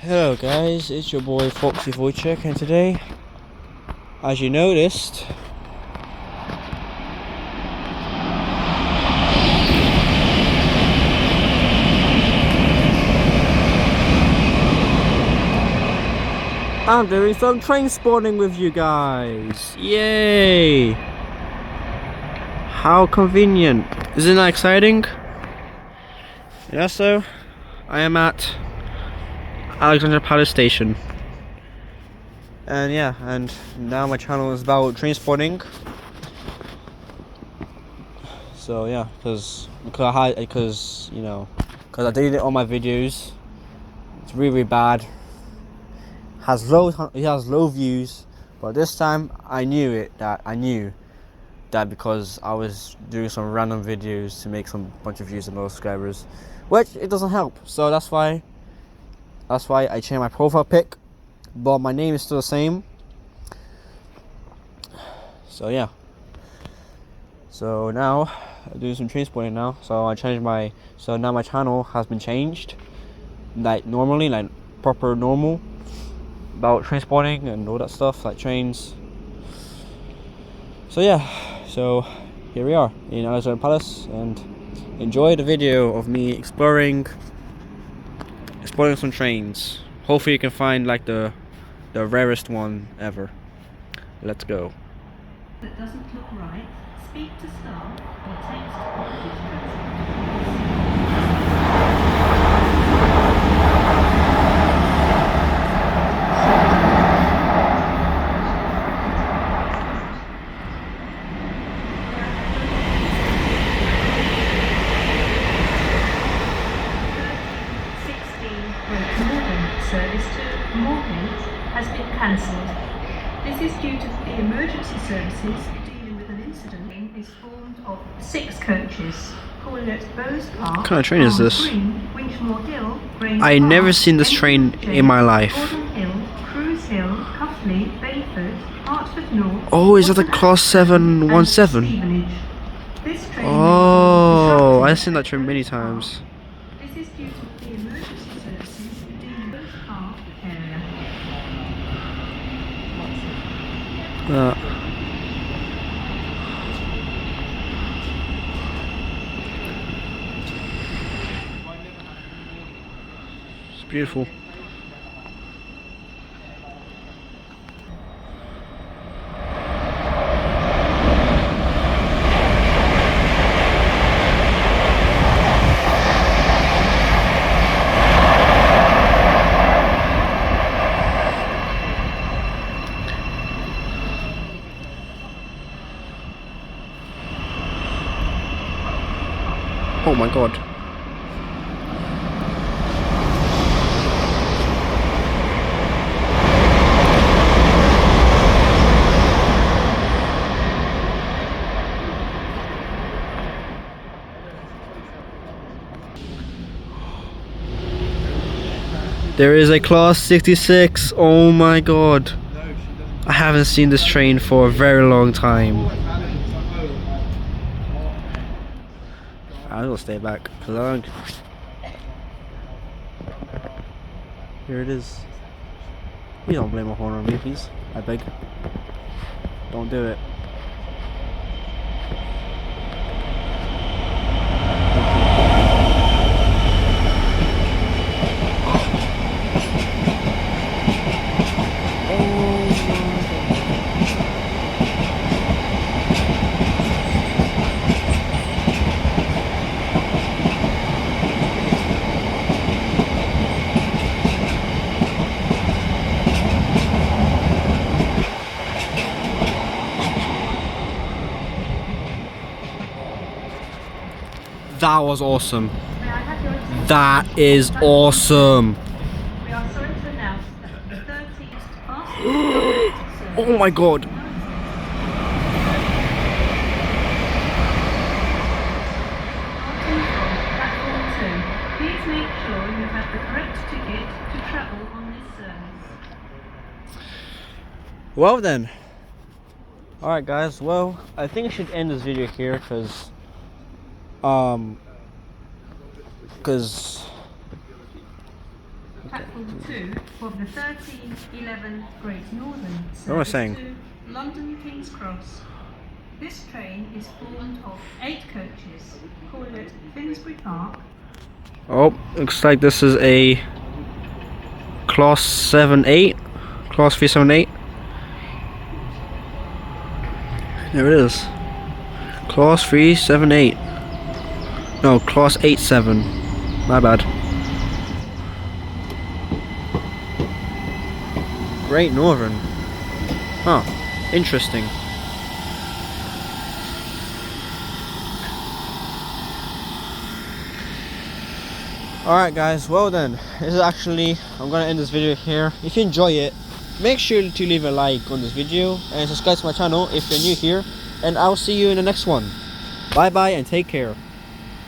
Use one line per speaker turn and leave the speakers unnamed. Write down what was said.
Hello guys, it's your boy Foxy Wojciech, and today, as you noticed, I'm doing some train spotting with you guys. Yay! How convenient. Isn't that exciting? Yeah, so I am at Alexandra Palace Station. And yeah, and now my channel is about train spotting. So yeah, because I deleted all my videos. It's really bad. It has low views, but this time I knew that because I was doing some random videos to make some bunch of views and no subscribers, which it doesn't help. So that's why I changed my profile pic, but my name is still the same. So yeah. So now I do some train spotting now. So now my channel has been changed, like normally, like proper normal, about train spotting and all that stuff, like trains. So yeah, so here we are in Alexandra Palace, and enjoy the video of me exploring some trains. Hopefully you can find like the rarest one ever. Let's go.
That doesn't look right, speak to staff or text service to Moorgate has been cancelled. This is due to the emergency services dealing with an incident is formed of 6 coaches calling at Bowes Park.
What kind of train is this?
Green, Winchmore Hill,
I never seen this train in my life.
Gordon Hill, Cruise Hill, Cuffley, Bayford, Hertford North.
Oh, is that the Class 717?
This train
Oh, I've seen that train many times.
This is due to the emergency services dealing with Bowes Park area.
It's beautiful. Oh my god. There is a Class 66. Oh my god. I haven't seen this train for a very long time. I will stay back. Here it is. Please don't blame a horn on me, please. I beg. Don't do it. That was awesome. That is awesome.
We are sorry to announce that the 13th fast
Oh my god.
platform 2. Please make sure you have the correct ticket to travel on this service.
Well then. Alright guys, well, I think I should end this video here because
platform 2 of the 1311 Great Northern
What was I
service
saying?
to London King's Cross. This train is formed of 8 coaches, calling at Finsbury Park.
Oh, looks like this is a Class 7-8, Class 378. There it is. Class 378. No, Class 87. My bad. Great Northern. Huh. Interesting. Alright guys, well then, this is actually, I'm gonna end this video here. If you enjoy it, make sure to leave a like on this video and subscribe to my channel if you're new here, and I'll see you in the next one. Bye bye and take care.